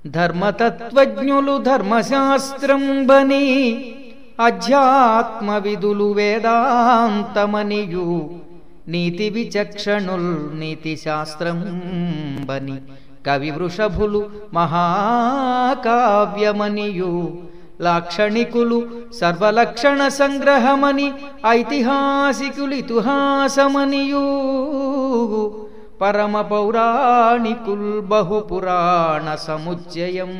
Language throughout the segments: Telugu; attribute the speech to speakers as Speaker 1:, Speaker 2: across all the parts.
Speaker 1: ధర్మతత్వజ్ఞులు ధర్మశాస్త్రంబని అధ్యాత్మ విదులు వేదాంతమనియు నీతి విచక్షణుల్ నీతి శాస్త్రంబని కవి వృషభులు మహాకావ్యమనియు లాక్షణికులు సర్వలక్షణ సంగ్రహమని ఐతిహాసికులితిహాసమనియు పరమ పౌరాణికుల్ బహుపురాణ సముచ్చయం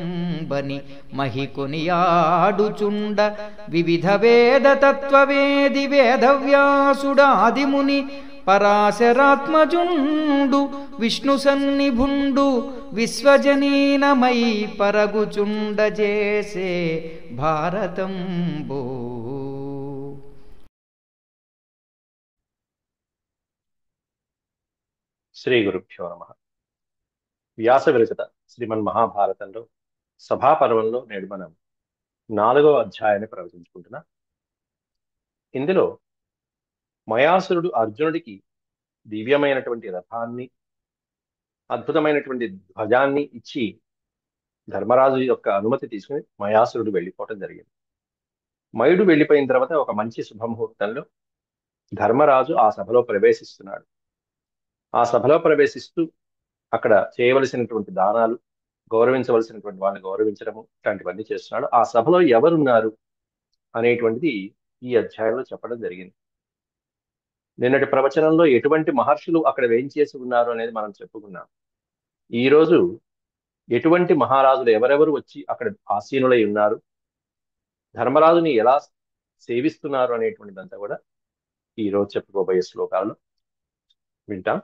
Speaker 1: బని మహికొనియాడుచుండ వివిధ వేద తత్వవేది వేదవ్యాసుడాదిముని పరాశరాత్మజుండు విష్ణు సన్నిభుండు విశ్వజనీనమై పరగుచుండజేసే భారతంబో.
Speaker 2: శ్రీ గురుభ్యో నమః. వ్యాస విరచిత శ్రీమన్ మహాభారతంలో సభాపర్వంలో నేడు మనం 4వ అధ్యాయాన్ని ప్రవచించుకుంటున్నాం. ఇందులో మయాసురుడు అర్జునుడికి దివ్యమైనటువంటి రథాన్ని, అద్భుతమైనటువంటి ధ్వజాన్ని ఇచ్చి ధర్మరాజు యొక్క అనుమతి తీసుకుని మయాసురుడు వెళ్ళిపోవటం జరిగింది. మయుడు వెళ్ళిపోయిన తర్వాత ఒక మంచి శుభముహూర్తంలో ధర్మరాజు ఆ సభలో ప్రవేశిస్తున్నాడు. ఆ సభలో ప్రవేశిస్తూ అక్కడ చేయవలసినటువంటి దానాలు, గౌరవించవలసినటువంటి వాళ్ళని గౌరవించడము, ఇట్లాంటివన్నీ చేస్తున్నాడు. ఆ సభలో ఎవరున్నారు అనేటువంటిది ఈ అధ్యాయంలో చెప్పడం జరిగింది. నిన్నటి ప్రవచనంలో ఎటువంటి మహర్షులు అక్కడ వేయించేసి ఉన్నారు అనేది మనం చెప్పుకున్నాం. ఈరోజు ఎటువంటి మహారాజులు ఎవరెవరు వచ్చి అక్కడ ఆసీనులై ఉన్నారు, ధర్మరాజుని ఎలా సేవిస్తున్నారు అనేటువంటిదంతా కూడా ఈరోజు చెప్పుకోబోయే శ్లోకాలను వింటాం.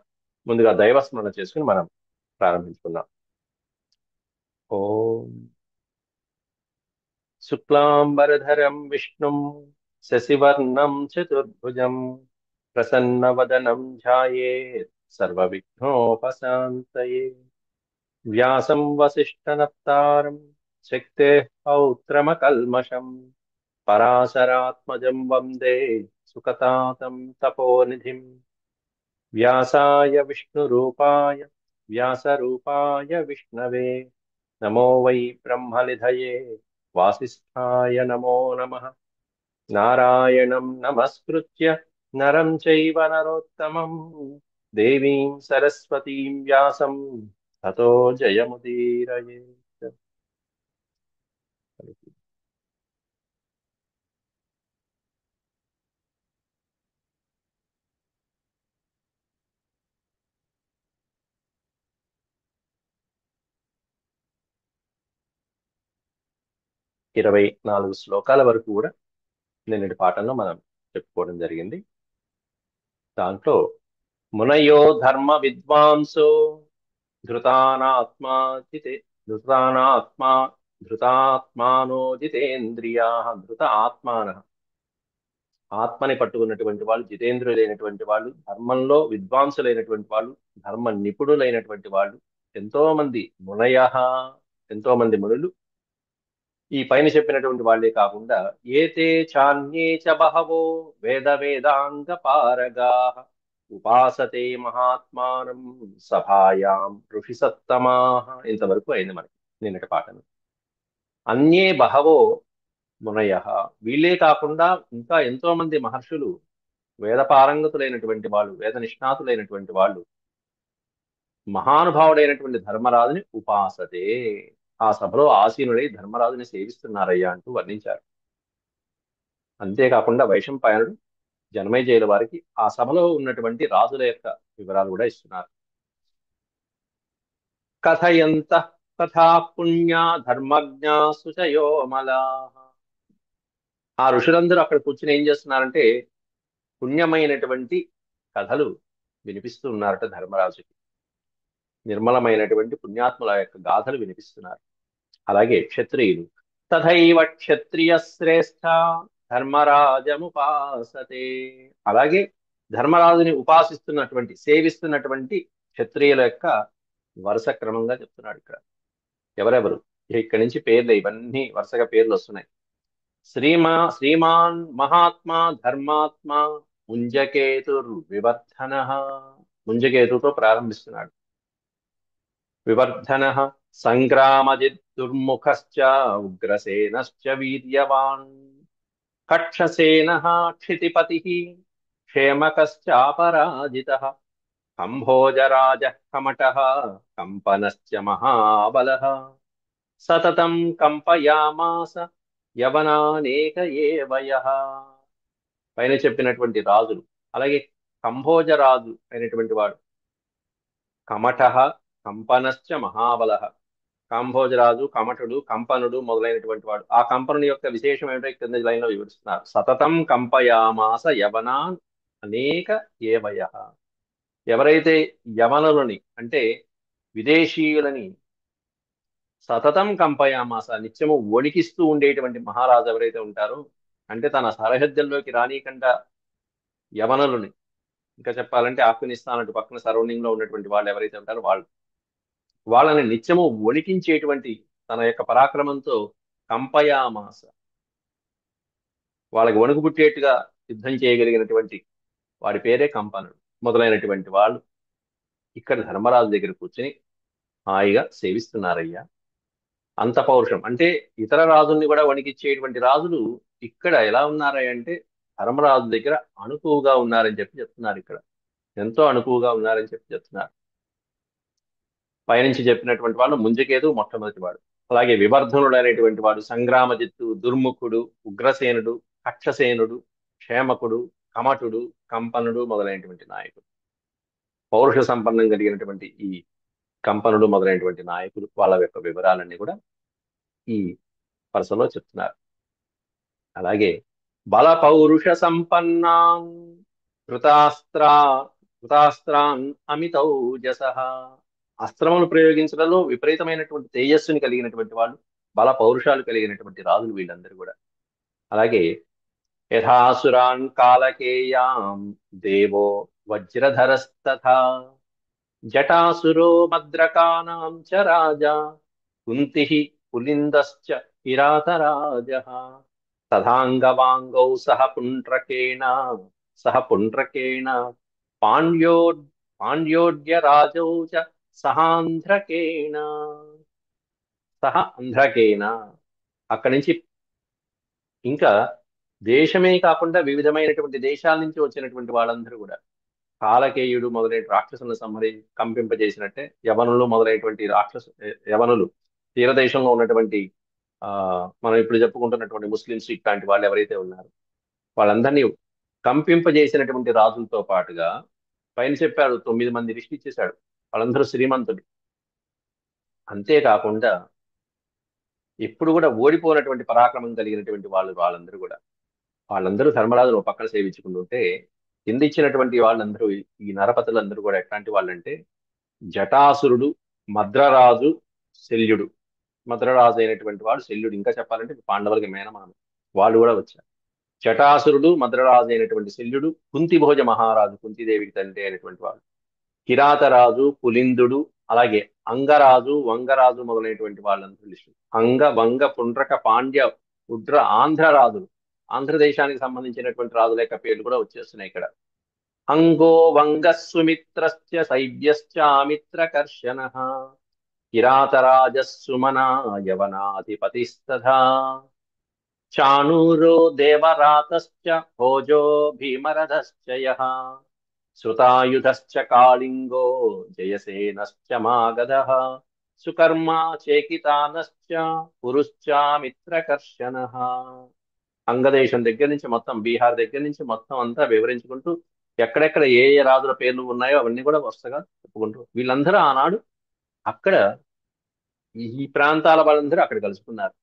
Speaker 2: ముందుగా దైవస్మరణ చేసుకుని మనం ప్రారంభించుకుందాం. ఓం శుక్లాంబరధరం విష్ణుం శశివర్ణం చతుర్భుజం ప్రసన్నవదనం ధ్యాయేత్ సర్వవిఘ్నోపశాంతయే. వ్యాసం వసిష్ఠనప్తారం శక్తేః పౌత్రమకల్మషం పరాశరాత్మజం వందే సుఖతాతం తపోనిధిం. వ్యాసాయ విష్ణురూపాయ వ్యాసరూపాయ విష్ణవే నమో వై బ్రహ్మనిధయే వాసిష్ఠాయ నమో నమః. నారాయణం నమస్కృత్య నరం చైవ నరోత్తమం దేవీం సరస్వతీం వ్యాసం తతో జయముదీరయేత్. 24 శ్లోకాల వరకు కూడా నిన్నటి పాఠంలో మనం చెప్పుకోవడం జరిగింది. దాంట్లో మునయో ధర్మ విద్వాంసో ధృతాత్మానో జితేంద్రియా ధృత ఆత్మాన. ఆత్మని పట్టుకున్నటువంటి వాళ్ళు, జితేంద్రులైనటువంటి వాళ్ళు, ధర్మంలో విద్వాంసులైనటువంటి వాళ్ళు, ధర్మ నిపుణులైనటువంటి వాళ్ళు, ఎంతో మంది మునయ, ఎంతో మంది మునులు. ఈ పైన చెప్పినటువంటి వాళ్ళే కాకుండా ఏతే చాన్యే చ బహవో వేద వేదాంగ పారగా ఉపాసతే మహాత్మానం సభాయాం ఋషి సత్తమా. ఇంతవరకు అయింది మనకి నిన్నటి పాఠం. అన్యే బహవో మునయ, వీళ్ళే కాకుండా ఇంకా ఎంతో మంది మహర్షులు, వేద పారంగతులైనటువంటి వాళ్ళు, వేద నిష్ణాతులైనటువంటి వాళ్ళు మహానుభావుడైనటువంటి ధర్మరాజుని ఉపాసతే, ఆ సభలో ఆసీనుడై ధర్మరాజుని సేవిస్తున్నారయ్యా అంటూ వర్ణించారు. అంతేకాకుండా వైశంపాయనుడు జనమేజయుల వారికి ఆ సభలో ఉన్నటువంటి రాజుల యొక్క వివరాలు కూడా ఇస్తున్నారు. కథయంత కథా పుణ్యా ధర్మజ్ఞా సుచయోమలా. ఆ ఋషులందరూ అక్కడ కూర్చుని ఏం చేస్తున్నారంటే పుణ్యమైనటువంటి కథలు వినిపిస్తూ ఉన్నారట ధర్మరాజుకి. నిర్మలమైనటువంటి పుణ్యాత్ముల యొక్క గాథలు వినిపిస్తున్నారు. అలాగే క్షత్రియులు తథైవ క్షత్రియ శ్రేష్ఠ ధర్మరాజముపాసతే. అలాగే ధర్మరాజుని ఉపాసిస్తున్నటువంటి, సేవిస్తున్నటువంటి క్షత్రియుల యొక్క వరుస క్రమంగా చెప్తున్నాడు ఇక్కడ. ఎవరెవరు ఇక్కడి నుంచి పేర్లు, ఇవన్నీ వరుసగా పేర్లు వస్తున్నాయి. శ్రీమాన్ మహాత్మా ధర్మాత్మ ముంజకేతుర్వివర్ధన. ముంజకేతుతో ప్రారంభిస్తున్నాడు. వివర్ధన సంగ్రామజిత్ దుర్ముఖశ్చ ఉగ్రసేనశ్చ వీర్యవాన్ కక్షసేనః క్షితిపతిః క్షేమకశ్చాపరాజితः కంభోజరాజः కమటः కంపనశ్చ మహాబలः సతతం కంపయామాస యవనానేక ఏవయః. పైన చెప్పినటువంటి రాజులు, అలాగే కంభోజ రాజు అయినటువంటి వాడు, కమటః కంపనశ్చ మహాబలః. కాంభోజరాజు, కమటుడు, కంపనుడు మొదలైనటువంటి వాడు. ఆ కంపనుని యొక్క విశేషం ఏమిటో కింద లైన్లో వివరిస్తున్నారు. సతతం కంపయామాస యవనాన్ అనేక ఏవయః. ఎవరైతే యవనులని అంటే విదేశీయులని సతతం కంపయామాస నిత్యము వణికిస్తూ ఉండేటువంటి మహారాజు ఎవరైతే ఉంటారో, అంటే తన సరిహద్దుల్లోకి రానీకుండా యవనులని, ఇంకా చెప్పాలంటే ఆఫ్ఘనిస్తాన్ అటు పక్కన సరౌండింగ్ లో ఉన్నటువంటి వాళ్ళు ఎవరైతే ఉంటారో వాళ్ళని నిత్యము వణికించేటువంటి తన యొక్క పరాక్రమంతో కంపయామాస, వాళ్ళకి వణుకు పుట్టేట్టుగా యుద్ధం చేయగలిగినటువంటి వాడి పేరే కంపనుడు. మొదలైనటువంటి వాళ్ళు ఇక్కడ ధర్మరాజు దగ్గర కూర్చుని హాయిగా సేవిస్తున్నారయ్యా. అంత పౌరుషం అంటే ఇతర రాజుల్ని కూడా వణికిచ్చేటువంటి రాజులు ఇక్కడ ఎలా ఉన్నారయ్య అంటే ధర్మరాజు దగ్గర అణుకువగా ఉన్నారని చెప్పి చెప్తున్నారు. ఇక్కడ ఎంతో అణుకువగా ఉన్నారని చెప్పి చెప్తున్నారు. పైనుంచి చెప్పినటువంటి వాళ్ళు ముంజకేతు మొట్టమొదటి వాడు, అలాగే వివర్ధనుడు అనేటువంటి వాడు, సంగ్రామజిత్తు, దుర్ముఖుడు, ఉగ్రసేనుడు, కక్షసేనుడు, క్షేమకుడు, కమటుడు, కంపనుడు మొదలైనటువంటి నాయకుడు. పౌరుష సంపన్నం కలిగినటువంటి ఈ కంపనుడు మొదలైనటువంటి నాయకులు వాళ్ళ యొక్క వివరాలన్నీ కూడా ఈ వరుసలో చెప్తున్నారు. అలాగే బల పౌరుష సంపన్నాన్ కృతాస్త్రాన్ అమితౌజస. అస్త్రములు ప్రయోగించడంలో విపరీతమైనటువంటి తేజస్సుని కలిగినటువంటి వాళ్ళు, బల పౌరుషాలు కలిగినటువంటి రాజులు వీళ్ళందరూ కూడా. అలాగే యథాసురాన్ కాలకేయాం దేవో వజ్రధరస్తథా జటాసురో మద్రకానాం చ రాజా కుంతిః పులిందశ్చ కిరాతరాజః తథాంగవాంగౌ సహ పుండ్రకేణ పాండ్యోడ్య రాజౌ చ సహాంధ్రకేణ. అక్కడి నుంచి ఇంకా దేశమే కాకుండా వివిధమైనటువంటి దేశాల నుంచి వచ్చినటువంటి వాళ్ళందరూ కూడా కాలకేయుడు మొదలైన రాక్షసులను కంపింపజేసినట్టే యవనులు మొదలైనటువంటి యవనులు తీరదేశంలో ఉన్నటువంటి మనం ఇప్పుడు చెప్పుకుంటున్నటువంటి ముస్లిమ్స్ ఇట్లాంటి వాళ్ళు ఎవరైతే ఉన్నారో వాళ్ళందరినీ కంపింపజేసినటువంటి రాజులతో పాటుగా పైన చెప్పాడు 9 మంది లిస్ట్ ఇచ్చేశాడు. వాళ్ళందరూ శ్రీమంతులు. అంతేకాకుండా ఎప్పుడు కూడా ఓడిపోయినటువంటి పరాక్రమం కలిగినటువంటి వాళ్ళందరూ ధర్మరాజును ఒక పక్కన సేవించుకుంటుంటే కింద ఇచ్చినటువంటి వాళ్ళందరూ ఈ నరపతులందరూ కూడా ఎట్లాంటి వాళ్ళంటే జటాసురుడు, మద్రరాజు, శల్యుడు. మద్రరాజు అయినటువంటి వాడు శల్యుడు, ఇంకా చెప్పాలంటే పాండవులకి మేనమామ, వాళ్ళు కూడా వచ్చారు. జటాసురుడు, మద్రరాజు అయినటువంటి శల్యుడు, కుంతిభోజ మహారాజు, కుంతిదేవికి తండ్రి అయినటువంటి వాడు, కిరాతరాజు, పులిందుడు, అలాగే అంగరాజు, వంగరాజు మొదలైనటువంటి వాళ్ళందరూ లిస్టు. అంగ, వంగ, పుండ్రక, పాండ్య, ఉడ్ర, ఆంధ్రరాజులు, ఆంధ్రదేశానికి సంబంధించినటువంటి రాజుల యొక్క పేర్లు కూడా వచ్చేస్తున్నాయి ఇక్కడ. అంగో వంగ సుమిత్రశ్చ శైవ్యశ్చామిత్రకర్షణ కిరాతరాజస్సుమనా యవనాధిపతిస్తథా చాణూరో దేవరాతశ్చ భోజో భీమరథశ్చ యః శ్రుతాయుధశ్చ కాళింగో జయసేనశ్చ మాగధః సుకర్మా చేకితానశ్చ పురుశ్చామిత్రకర్షణః. అంగదేశం దగ్గర నుంచి మొత్తం బీహార్ దగ్గర నుంచి మొత్తం అంతా వివరించుకుంటూ ఎక్కడెక్కడ ఏ ఏ రాజుల పేర్లు ఉన్నాయో అవన్నీ కూడా వరుసగా చెప్పుకుంటూ వీళ్ళందరూ ఆనాడు అక్కడ ఈ ప్రాంతాల వాళ్ళందరూ అక్కడ కలుసుకున్నారు.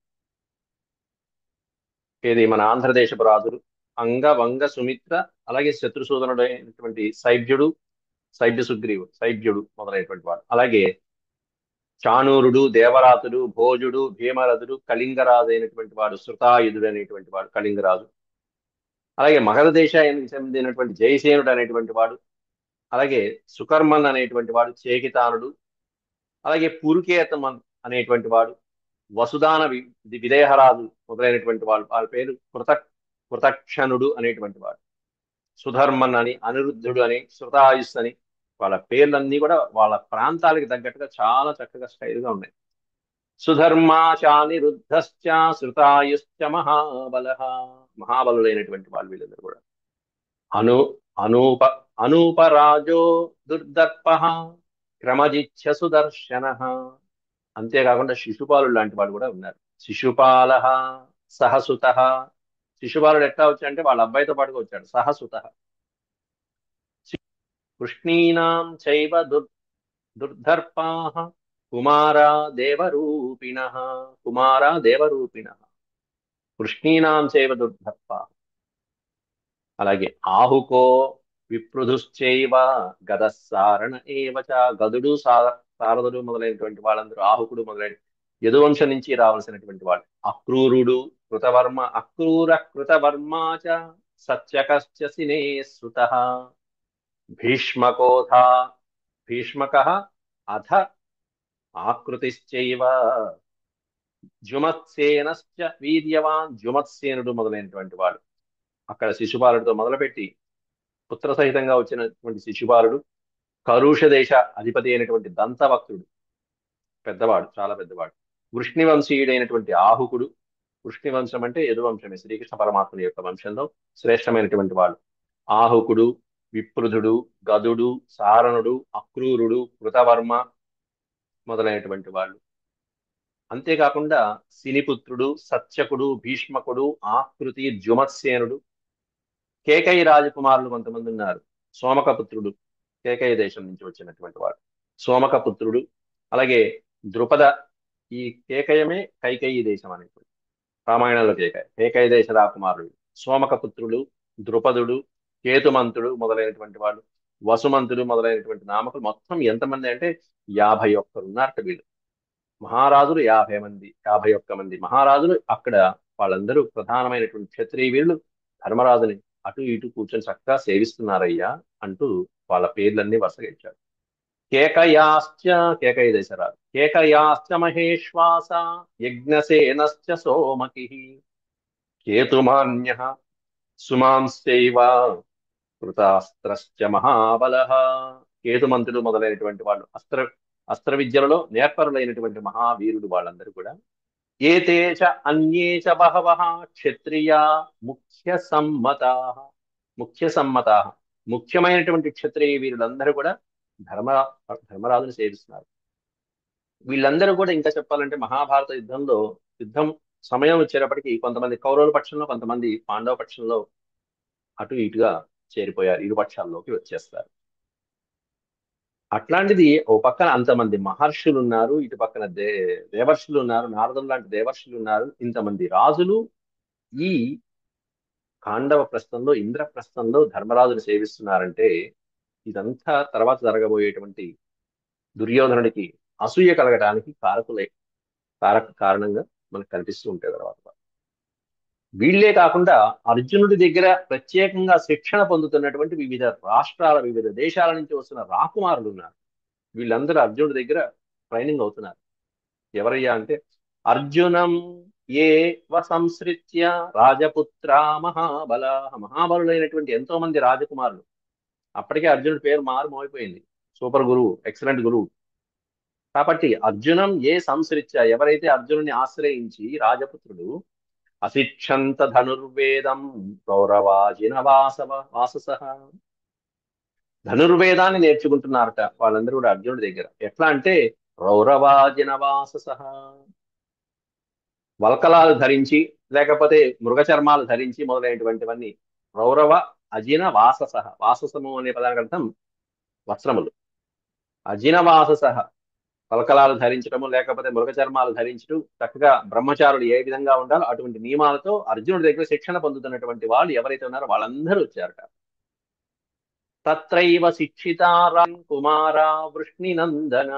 Speaker 2: ఏది మన ఆంధ్రదేశపు రాజులు అంగ, వంగ, సుమిత్ర, అలాగే శత్రుసూదనుడు అయినటువంటి సైభ్యుడు మొదలైనటువంటి వాడు, అలాగే చాణూరుడు, దేవరాతుడు, భోజుడు, భీమరథుడు, కళింగరాజు అయినటువంటి వాడు శృతాయుధుడు అనేటువంటి వాడు కళింగరాజు, అలాగే మగధ దేశానికి చెందినటువంటి జయసేనుడు అనేటువంటి వాడు, అలాగే సుకర్మన్ అనేటువంటి వాడు చేకితానుడు, అలాగే పురుకేతమన్ అనేటువంటి వాడు, వసుదాన విదేహరాజు మొదలైనటువంటి వాడు, వాళ్ళ పేరు కృతక్షణుడు అనేటువంటి వాడు, సుధర్మన్ అని, అనిరుద్ధుడు అని, శృతాయుస్ అని, వాళ్ళ పేర్లన్నీ కూడా వాళ్ళ ప్రాంతాలకు తగ్గట్టుగా చాలా చక్కగా స్టైల్గా ఉన్నాయి. సుధర్మాచానిరుద్ధశ్చ శ్రుతాయుశ్చ మహాబలః. మహాబలులైనటువంటి వాళ్ళు వీళ్ళందరూ కూడా. అను అనూప అనూపరాజో దుర్దర్పః క్రమజిచ్చ సుదర్శనః. అంతేకాకుండా శిశుపాలుడు లాంటి వాళ్ళు కూడా ఉన్నారు. శిశుపాలః సహసుతః. శిశుపాలుడు ఎట్లా వచ్చాడంటే వాళ్ళ అబ్బాయితో పాటుగా వచ్చాడు. సహసుతః. కృష్ణీనాం చైవ దుర్ధర్పాః కుమారా దేవరూపిణః. కుమారా దేవరూపిణః. కృష్ణీనాం చైవ దుర్ధర్పాః. అలాగే ఆహుకో విప్రుధుశ్చైవ గదస్సారణ ఏవచ. గదుడు సారదుడు మొదలైనటువంటి వాళ్ళందరూ, ఆహుకుడు మొదలైన యదువంశం నుంచి రావాల్సినటువంటి వాళ్ళు. అక్రూరుడు కృతవర్మ అక్రూర కృతవర్మాచ సత్యకశ్చ సినే సుతః. భీష్మకోథ భీష్మకః అథ ఆకృతిశ్చైవ జుమత్సేనశ్చ వీర్యవాన్. జుమత్సేనుడు మొదలైనటువంటి వాడు. అక్కడ శిశుపాలుడితో మొదలుపెట్టి పుత్ర సహితంగా వచ్చినటువంటి శిశుపాలుడు, కరుష దేశ అధిపతి అయినటువంటి దంతవక్తుడు, పెద్దవాడు, చాలా పెద్దవాడు. వృష్ణివంశీయుడైనటువంటి ఆహుకుడు. వృష్ణివంశం అంటే యదువంశమే, శ్రీకృష్ణ పరమాత్ముని యొక్క వంశంలో శ్రేష్టమైనటువంటి వాడు. ఆహుకుడు, విప్రుధుడు, గదుడు, సారణుడు, అక్రూరుడు, కృతవర్మ మొదలైనటువంటి వాళ్ళు. అంతేకాకుండా శినిపుత్రుడు, సత్యకుడు, భీష్మకుడు, ఆకృతి, జుమత్సేనుడు, కేకయి రాజకుమారులు కొంతమంది ఉన్నారు. సోమకపుత్రుడు, కేకయ దేశం నుంచి వచ్చినటువంటి వాడు సోమకపుత్రుడు. అలాగే ద్రుపద. ఈ కేకయమే కైకేయి దేశం అనేటువంటి రామాయణంలో కేకయ దేశ రాకుమారుడు. సోమకపుత్రుడు, ద్రుపదుడు, కేతుమంతుడు మొదలైనటువంటి వాళ్ళు, వసుమంతుడు మొదలైనటువంటి నామకులు. మొత్తం ఎంతమంది అంటే 51 ఉన్నారట వీళ్ళు. మహారాజులు 51 మంది మహారాజులు. అక్కడ వాళ్ళందరూ ప్రధానమైనటువంటి క్షత్రియ వీరులు ధర్మరాజుని అటు ఇటు కూర్చొని చక్కగా సేవిస్తున్నారయ్యా అంటూ వాళ్ళ పేర్లన్నీ వరుసగా ఇచ్చాడు. కేకయాశ్చ, కేకయ దశరాజు. కేకయాశ్చ మహేశ్వాస యజ్ఞసేనశ్చ సోమకిః కేతుమాన్యః సుమాంశ్చైవ కృతాస్త్రశ్చ మహాబలః. కేతుమంతుడు మొదలైనటువంటి వాళ్ళు అస్త్ర విద్యలలో నేర్పరులైనటువంటి మహావీరుడు వాళ్ళందరూ కూడా. ఏతేచ అన్యేచ బహవః క్షత్రియా ముఖ్య సమ్మతాః. ముఖ్యమైనటువంటి క్షత్రియ వీరులందరూ కూడా ధర్మరాజుని సేవిస్తున్నారు. వీళ్ళందరూ కూడా ఇంకా చెప్పాలంటే మహాభారత యుద్ధం సమయం వచ్చేటప్పటికి కొంతమంది కౌరవుల పక్షంలో, కొంతమంది పాండవ పక్షంలో అటు ఇటుగా చేరిపోయారు. ఇరు పక్షాల్లోకి వచ్చేస్తారు. అట్లాంటిది ఓ పక్కన అంతమంది మహర్షులు ఉన్నారు, ఇటు పక్కన దేవర్షులు ఉన్నారు, నారదులు లాంటి దేవర్షులు ఉన్నారు, ఇంతమంది రాజులు ఈ కాండవ ప్రస్థంలో, ఇంద్రప్రస్థంలో ధర్మరాజుని సేవిస్తున్నారంటే ఇదంతా తర్వాత జరగబోయేటువంటి దుర్యోధనుడికి అసూయ కలగటానికి కారణంగా మనకు కనిపిస్తూ ఉంటాయి తర్వాత. వీళ్లే కాకుండా అర్జునుడి దగ్గర ప్రత్యేకంగా శిక్షణ పొందుతున్నటువంటి వివిధ రాష్ట్రాల, వివిధ దేశాల నుంచి వస్తున్న రాకుమారులు ఉన్నారు. వీళ్ళందరూ అర్జునుడి దగ్గర ట్రైనింగ్ అవుతున్నారు. ఎవరయ్యా అంటే అర్జునం ఏ సంశ్రిత్య రాజపుత్ర మహాబలులైనటువంటి ఎంతో మంది రాజకుమారులు. అప్పటికే అర్జునుడి పేరు మారుమోగిపోయింది. సూపర్ గురువు, ఎక్సలెంట్ గురువు. కాబట్టి అర్జునం ఏ సంశ్రిత్య, ఎవరైతే అర్జునుని ఆశ్రయించి రాజపుత్రుడు అశిక్షంత ధనుర్వేదం కౌరవాజిన వాససః. ధనుర్వేదాన్ని నేర్చుకుంటున్నారట వాళ్ళందరూ కూడా అర్జునుడి దగ్గర. ఎట్లా అంటే రౌరవాజిన వాససః. వల్కలాలు ధరించి, లేకపోతే మృగ చర్మాలు ధరించి మొదలైనటువంటివన్నీ. రౌరవ అజిన వాససః. వాససము అనే పదానికి అర్థం వస్త్రములు. అజిన వాససః పలకలాలు ధరించడము, లేకపోతే మృగ చర్మాలు ధరించడం. చక్కగా బ్రహ్మచారులు ఏ విధంగా ఉండాలో అటువంటి నియమాలతో అర్జునుడి దగ్గర శిక్షణ పొందుతున్నటువంటి వాళ్ళు ఎవరైతే ఉన్నారో వాళ్ళందరూ వచ్చారట. తత్రైవ శిక్షితారాం కుమారా వృష్ణినందన.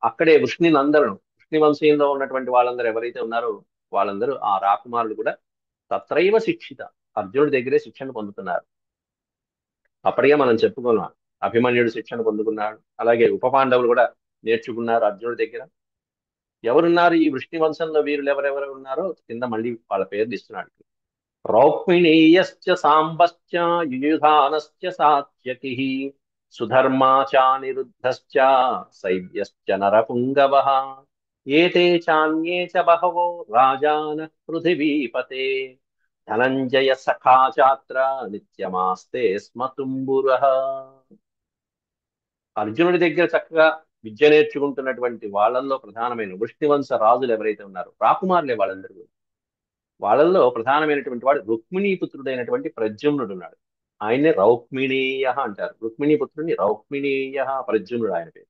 Speaker 2: అక్కడే వృష్ణినందనుడు, వృష్ణి వంశీయంలో ఉన్నటువంటి వాళ్ళందరూ ఎవరైతే ఉన్నారో వాళ్ళందరూ ఆ రాకుమారులు కూడా తత్రైవ శిక్షిత, అర్జునుడి దగ్గరే శిక్షణ పొందుతున్నారు. అప్పటికే మనం చెప్పుకున్నాం, అభిమన్యుడు శిక్షణ పొందుకున్నాడు. అలాగే ఉప పాండవులు కూడా నేర్చుకున్నారు అర్జునుడి దగ్గర. ఎవరున్నారు ఈ వృష్ణి వంశంలో వీరులు ఎవరెవరు ఉన్నారో కింద మళ్ళీ వాళ్ళ పేర్లు ఇస్తున్నాడు. రౌక్మిణీయశ్చ సాంబశ్చ యుయుధానశ్చ సాత్యకిః సుధర్మాచానిరుద్ధశ్చ శైవ్యశ్చ నరపుంగవః ఏతే చాన్యే చ బహవో రాజాన పృథివీపతే ధనంజయ సఖా చాత్ర నిత్యమాస్తే స్మ తుంబురః. అర్జునుడి దగ్గర చక్కగా విద్య నేర్చుకుంటున్నటువంటి వాళ్ళల్లో ప్రధానమైన వృష్ణివంశ రాజులు ఎవరైతే ఉన్నారో రాకుమారులే వాళ్ళందరూ కూడా. వాళ్ళల్లో ప్రధానమైనటువంటి వాడు రుక్మిణీపుత్రుడైనటువంటి ప్రద్యుమ్నుడు ఉన్నాడు. ఆయన్నే రౌక్మిణీయ అంటారు. రుక్మిణీపుత్రుడిని రౌక్మిణీయ ప్రద్యుమ్నుడు ఆయన పేరు.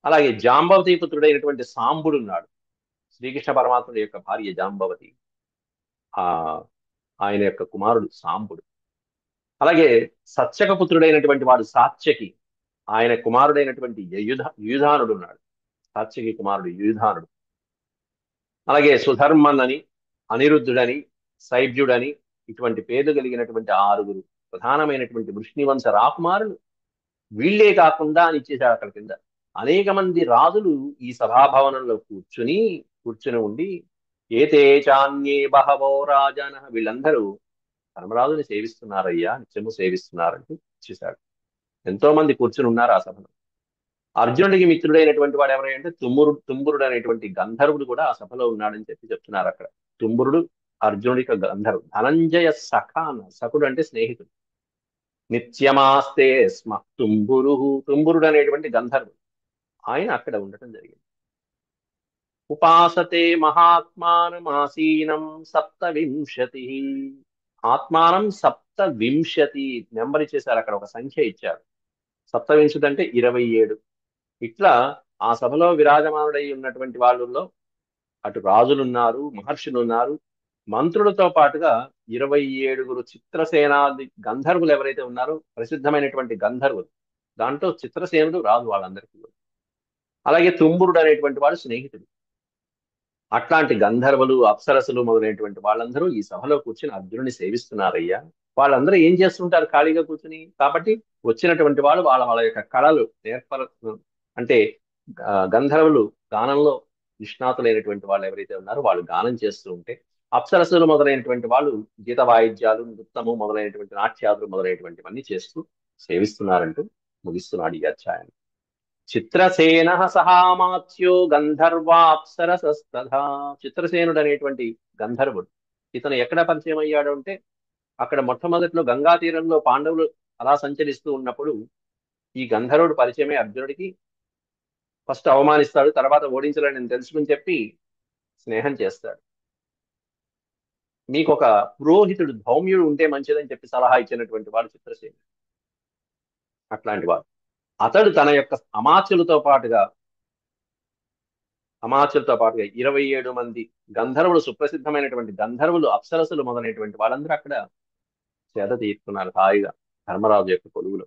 Speaker 2: అలాగే జాంబవతి పుత్రుడైనటువంటి సాంబుడు ఉన్నాడు. శ్రీకృష్ణ పరమాత్ముడి యొక్క భార్య జాంబవతి, ఆ ఆయన యొక్క కుమారుడు సాంబుడు. అలాగే సత్యక పుత్రుడైనటువంటి వాడు సాత్యకి, ఆయన కుమారుడైనటువంటి యుధానుడు ఉన్నాడు. సాత్యకి కుమారుడు యుధానుడు. అలాగే సుధర్మన్ అని, అనిరుద్ధుడని, శైబ్యుడని ఇటువంటి పేర్లు కలిగినటువంటి 6 ప్రధానమైనటువంటి వృష్ణివంశ రాకుమారులు. వీళ్లే కాకుండా అని ఇచ్చేశాడు అక్కడ కింద. అనేక మంది రాజులు ఈ సభాభవనంలో కూర్చుని ఉండి ఏతే చాన్యే బహవో రాజాన, వీళ్ళందరూ ధర్మరాజుని సేవిస్తున్నారయ్యా, నిత్యము సేవిస్తున్నారంటూ ఇచ్చేశాడు. ఎంతో మంది కూర్చుని ఉన్నారు ఆ సభలో. అర్జునుడికి మిత్రుడైనటువంటి వాడు ఎవరంటే తుంబురుడు అనేటువంటి గంధర్వుడు కూడా ఆ సభలో ఉన్నాడని చెప్తున్నారు అక్కడ. తుంబురుడు అర్జునుడికి గంధర్వుడు. ధనంజయ సఖాన, సఖుడు అంటే స్నేహితుడు. నిత్యమాస్తే స్మ తుంబురుడు అనేటువంటి గంధర్వుడు, ఆయన అక్కడ ఉండటం జరిగింది. ఉపాసతే మహాత్మానమాసీనం 27. ఆత్మానం 27 నెంబర్ ఇచ్చేశారు అక్కడ, ఒక సంఖ్య ఇచ్చారు. 27 అంటే 27. ఇట్లా ఆ సభలో విరాజమానుడై ఉన్నటువంటి వాళ్ళల్లో అటు రాజులున్నారు, మహర్షులున్నారు, మంత్రులతో పాటుగా 27 చిత్రసేనాది గంధర్వులు ఎవరైతే ఉన్నారో, ప్రసిద్ధమైనటువంటి గంధర్వులు, దాంట్లో చిత్రసేనుడు రాజు వాళ్ళందరికీ. అలాగే తుంబురుడు అనేటువంటి వాడు స్నేహితుడు. అట్లాంటి గంధర్వులు, అప్సరసులు మొదలైనటువంటి వాళ్ళందరూ ఈ సభలో కూర్చుని అర్జునుని సేవిస్తున్నారయ్యా. వాళ్ళందరూ ఏం చేస్తుంటారు ఖాళీగా కూర్చుని? కాబట్టి వచ్చినటువంటి వాళ్ళు వాళ్ళ వాళ్ళ యొక్క కళలు అంటే గంధర్వులు గానంలో నిష్ణాతులైనటువంటి వాళ్ళు ఎవరైతే ఉన్నారో వాళ్ళు గానం చేస్తూ ఉంటే, అప్సరసులు మొదలైనటువంటి వాళ్ళు గీత వాయిద్యాలు, నృత్తము మొదలైనటువంటి నాట్యాదులు మొదలైనటువంటివన్నీ చేస్తూ సేవిస్తున్నారంటూ ముగిస్తున్నాడు ఈ అధ్యాయాన్ని. చిత్రసేన సహామాత్యో గంధర్వాప్సరసస్తథా. చిత్రసేనుడు అనేటువంటి గంధర్వుడు ఇతను ఎక్కడ పరిచయం అయ్యాడు అంటే, అక్కడ మొట్టమొదట్లో గంగా తీరంలో పాండవులు అలా సంచరిస్తూ ఉన్నప్పుడు ఈ గంధర్వుడు పరిచయమే అర్జునుడికి. ఫస్ట్ అవమానిస్తాడు, తర్వాత ఓడించలేని నేను తెలుసుకుని చెప్పి స్నేహం చేస్తాడు. మీకు ఒక పురోహితుడు ధౌమ్యుడు ఉంటే మంచిదని చెప్పి సలహా ఇచ్చినటువంటి వాడు చిత్రసేనుడు. అట్లాంటి వాడు అతడు తన యొక్క అమాత్యులతో పాటుగా 27 మంది గంధర్వులు, సుప్రసిద్ధమైనటువంటి గంధర్వులు, అప్సరసులు మొదలైనటువంటి వాళ్ళందరూ అక్కడ సేద తీర్చుకున్నారు హాయిగా ధర్మరాజు యొక్క కొలువులో.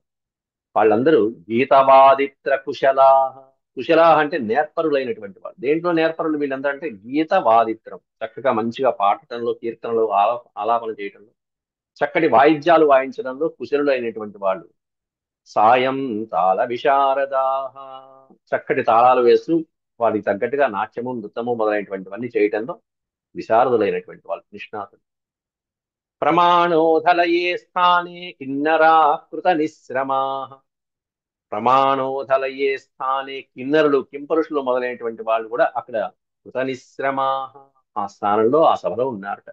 Speaker 2: వాళ్ళందరూ గీతవాదిత్ర కుశలాహ. కుశలాహ అంటే నేర్పరులైనటువంటి వాళ్ళు. దేంట్లో నేర్పరులు వీళ్ళందరూ అంటే గీతవాదిత్రం, చక్కగా మంచిగా పాడటంలో, కీర్తనలో, ఆలాపన చేయటంలో, చక్కటి వాయిద్యాలు వాయించడంలో కుశలులైనటువంటి వాళ్ళు. సాయం తాళ విశారదాహ, చక్కటి తాళాలు వేస్తూ వాటికి తగ్గట్టుగా నాట్యము, నృత్యము మొదలైనటువంటివన్నీ చేయటంలో విశారదులైనటువంటి వాళ్ళు, నిష్ణాతులు. ప్రమాణోధలయే స్థానే కిన్నరా కృత నిశ్రమా. ప్రమాణోధలయే స్థానే కిన్నరులు, కింపరుషులు మొదలైనటువంటి వాళ్ళు కూడా అక్కడ కృత నిశ్రమా ఆ స్థానంలో, ఆ సభలో ఉన్నారట.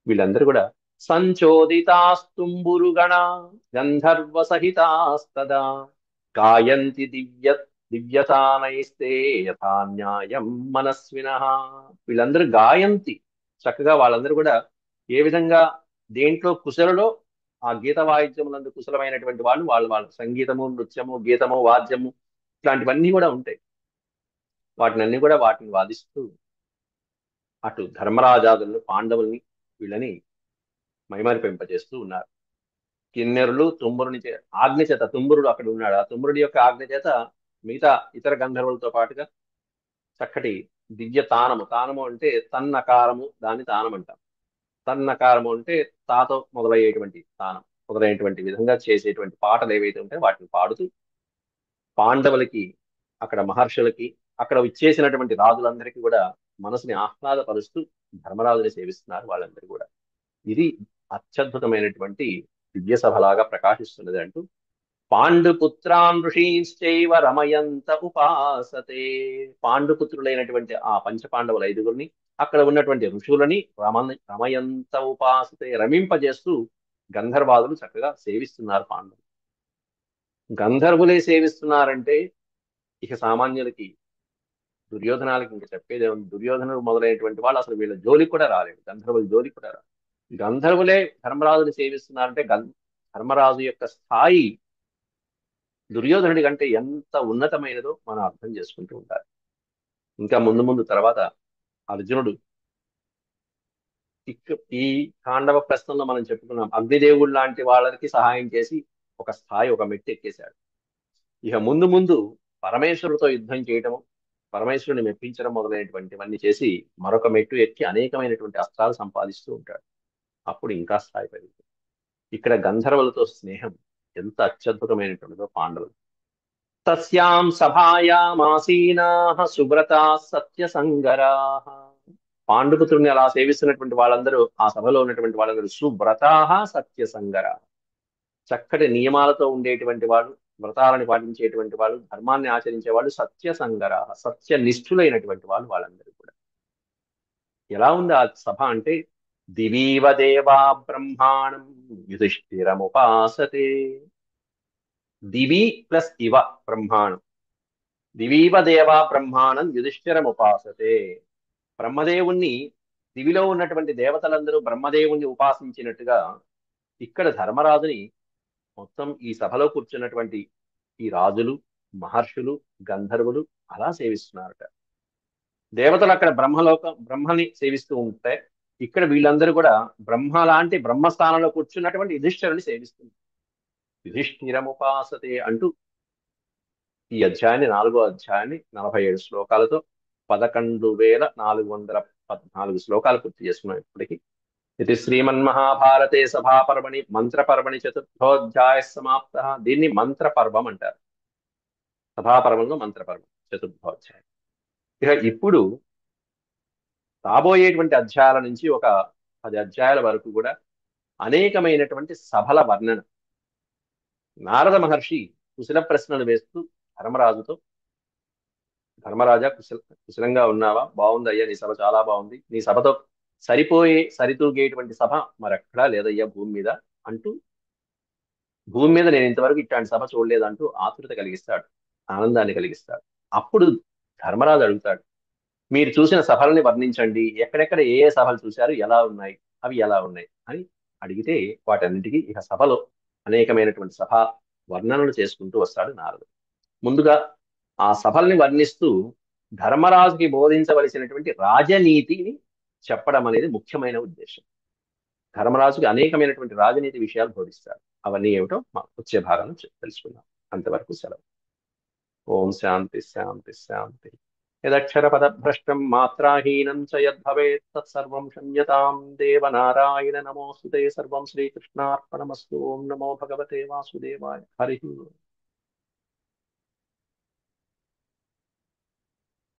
Speaker 2: వీళ్ళందరూ కూడా సంచోదితాస్తుంబురుగణ గంధర్వ సహితాస్తదా గాయంతి దివ్యతానైస్తే యథా న్యాయం మనస్వినః. వీళ్ళందరూ గాయంతి, చక్కగా వాళ్ళందరూ కూడా ఏ విధంగా దేంట్లో కుశలలో ఆ గీత వాయిద్యములందు కుశలమైనటువంటి వాళ్ళు, వాళ్ళ సంగీతము, నృత్యము, గీతము, వాద్యము ఇట్లాంటివన్నీ కూడా ఉంటాయి. వాటిని వాదిస్తూ అటు ధర్మరాజాదులను, పాండవుల్ని, వీళ్ళని మైమరిపింపజేస్తూ ఉన్నారు. కిన్నెరులు తుంబురుని ఆజ్ఞ చేత, తుంబురుడు అక్కడ ఉన్నాడు, ఆ తుంబురుడి యొక్క ఆజ్ఞ చేత మిగతా ఇతర గంధర్వులతో పాటుగా చక్కటి దివ్య తానము, తానము అంటే తన్నకారము, దాన్ని తానం అంటాం. తన్నకారము అంటే తాతో మొదలయ్యేటువంటి తానం, మొదలైనటువంటి విధంగా చేసేటువంటి పాటలు ఏవైతే ఉంటాయో వాటిని పాడుతూ పాండవులకి, అక్కడ మహర్షులకి, అక్కడ ఇచ్చేసినటువంటి రాజులందరికీ కూడా మనసుని ఆహ్లాదపరుస్తూ ధర్మరాజుని సేవిస్తున్నారు వాళ్ళందరూ కూడా. ఇది అత్యద్భుతమైనటువంటి దివ్య సభలాగా ప్రకాశిస్తున్నది అంటూ పాండుపుత్రాన్ ఋషీశ్చైవ రమయంత ఉపాసతే. పాండుపుత్రులైనటువంటి ఆ పంచపాండవుల ఐదుగురిని, అక్కడ ఉన్నటువంటి ఋషులని రమయంత ఉపాసతే, రమింపజేస్తూ గంధర్వాదులు చక్కగా సేవిస్తున్నారు పాండవులు. గంధర్వులే సేవిస్తున్నారంటే ఇక సామాన్యులకి, దుర్యోధనాలకి ఇంకా చెప్పేదే ఉంది. దుర్యోధనుడు మొదలైనటువంటి వాళ్ళు అసలు వీళ్ళ జోలికి కూడా రాలేదు, గంధర్వుల జోలికి కూడా రాలేదు. గంధర్వులే ధర్మరాజుని సేవిస్తున్నారంటే ధర్మరాజు యొక్క స్థాయి దుర్యోధనుడి కంటే ఎంత ఉన్నతమైనదో మనం అర్థం చేసుకుంటూ ఉండాలి. ఇంకా ముందు ముందు తర్వాత అర్జునుడు ఈ కాండవ ప్రశ్నలో మనం చెప్పుకున్నాం, అగ్నిదేవుడు లాంటి వాళ్ళకి సహాయం చేసి ఒక స్థాయి, ఒక మెట్టు ఎక్కేశాడు. ఇక ముందు ముందు పరమేశ్వరుడితో యుద్ధం చేయటము, పరమేశ్వరుని మెప్పించడం మొదలైనటువంటివన్నీ చేసి మరొక మెట్టు ఎక్కి అనేకమైనటువంటి అస్త్రాలు సంపాదిస్తూ ఉంటాడు. అప్పుడు ఇంకా స్థాయి పెరుగుతుంది. ఇక్కడ గంధర్వులతో స్నేహం ఎంత అత్యద్భుతమైనటువంటిదో పాండవులు. తస్యాం సభాయామాసీనాః సువ్రతాః సత్యసంగరాః. పాండుపుత్రుని అలా సేవిస్తున్నటువంటి వాళ్ళందరూ, ఆ సభలో ఉన్నటువంటి వాళ్ళందరూ సువ్రతాః సత్యసంగరాః, చక్కటి నియమాలతో ఉండేటువంటి వాళ్ళు, వ్రతాలను పాటించేటువంటి వాళ్ళు, ధర్మాన్ని ఆచరించే వాళ్ళు, సత్యసంగరాః సత్యనిష్ఠులైనటువంటి వాళ్ళు వాళ్ళందరూ కూడా. ఎలా ఉంది ఆ సభ అంటే, దివీవ దేవా బ్రహ్మాణం యుధిష్ఠిరముపాసతే. దివి ప్లస్ ఇవ బ్రహ్మాణం, దివీవ దేవా బ్రహ్మాణం యుధిష్ఠిరముపాసతే. బ్రహ్మదేవుణ్ణి, దివిలో ఉన్నటువంటి దేవతలందరూ బ్రహ్మదేవుణ్ణి ఉపాసించినట్టుగా ఇక్కడ ధర్మరాజుని మొత్తం ఈ సభలో కూర్చున్నటువంటి ఈ రాజులు, మహర్షులు, గంధర్వులు అలా సేవిస్తున్నారట. దేవతలు అక్కడ బ్రహ్మని సేవిస్తూ ఉంటే, ఇక్కడ వీళ్ళందరూ కూడా బ్రహ్మ లాంటి బ్రహ్మస్థానంలో కూర్చున్నటువంటి యుధిష్ఠిరుని సేవిస్తున్నారు. యుధిష్ఠిరముపాసతే అంటూ ఈ అధ్యాయాన్ని, 4వ అధ్యాయాన్ని 47 శ్లోకాలతో 11,414 శ్లోకాలు పూర్తి చేసుకున్నాం ఇప్పటికి. ఇది శ్రీమన్మహాభారతే సభాపర్వణి మంత్రపర్వణి చతుర్థోధ్యాయ సమాప్త. దీన్ని మంత్రపర్వం అంటారు. సభాపర్వంలో మంత్రపర్వం చతుర్థోధ్యాయం. ఇక ఇప్పుడు రాబోయేటువంటి అధ్యాయాల నుంచి ఒక 10 అధ్యాయాల వరకు కూడా అనేకమైనటువంటి సభల వర్ణన. నారద మహర్షి కుశల ప్రశ్నలు వేస్తూ ధర్మరాజుతో, ధర్మరాజా కుశలంగా ఉన్నావా? బాగుందయ్యా, నీ సభ చాలా బాగుంది. నీ సభతో సరితూగేటువంటి సభ మరెక్కడా లేదయ్యా భూమి మీద అంటూ, భూమి మీద నేను ఇంతవరకు ఇట్లాంటి సభ చూడలేదంటూ ఆతృత కలిగిస్తాడు, ఆనందాన్ని కలిగిస్తాడు. అప్పుడు ధర్మరాజు అడుగుతాడు, మీరు చూసిన సభల్ని వర్ణించండి, ఎక్కడెక్కడ ఏ ఏ సభలు చూశారు, ఎలా ఉన్నాయి, అవి ఎలా ఉన్నాయి అని అడిగితే వాటన్నిటికీ ఇక సభలో అనేకమైనటువంటి సభ వర్ణనలు చేసుకుంటూ వస్తాడు నారదుడు. ముందుగా ఆ సభల్ని వర్ణిస్తూ ధర్మరాజుకి బోధించవలసినటువంటి రాజనీతిని చెప్పడం అనేది ముఖ్యమైన ఉద్దేశం. ధర్మరాజుకి అనేకమైనటువంటి రాజనీతి విషయాలు బోధిస్తాడు. అవన్నీ ఏమిటో వచ్చే భాగంలో తెలుసుకుందాం. అంతవరకు సెలవు. ఓం శాంతి శాంతి శాంతి. యదక్షరపదభ్రష్టం మాత్రాహీనం చ యద్భవేత్ తత్సర్వం క్షమ్యతాం దేవనారాయణ నమోస్తుతే. సర్వం శ్రీకృష్ణార్పణమస్తు. ఓం నమో భగవతే వాసుదేవాయ. హరి ఓం.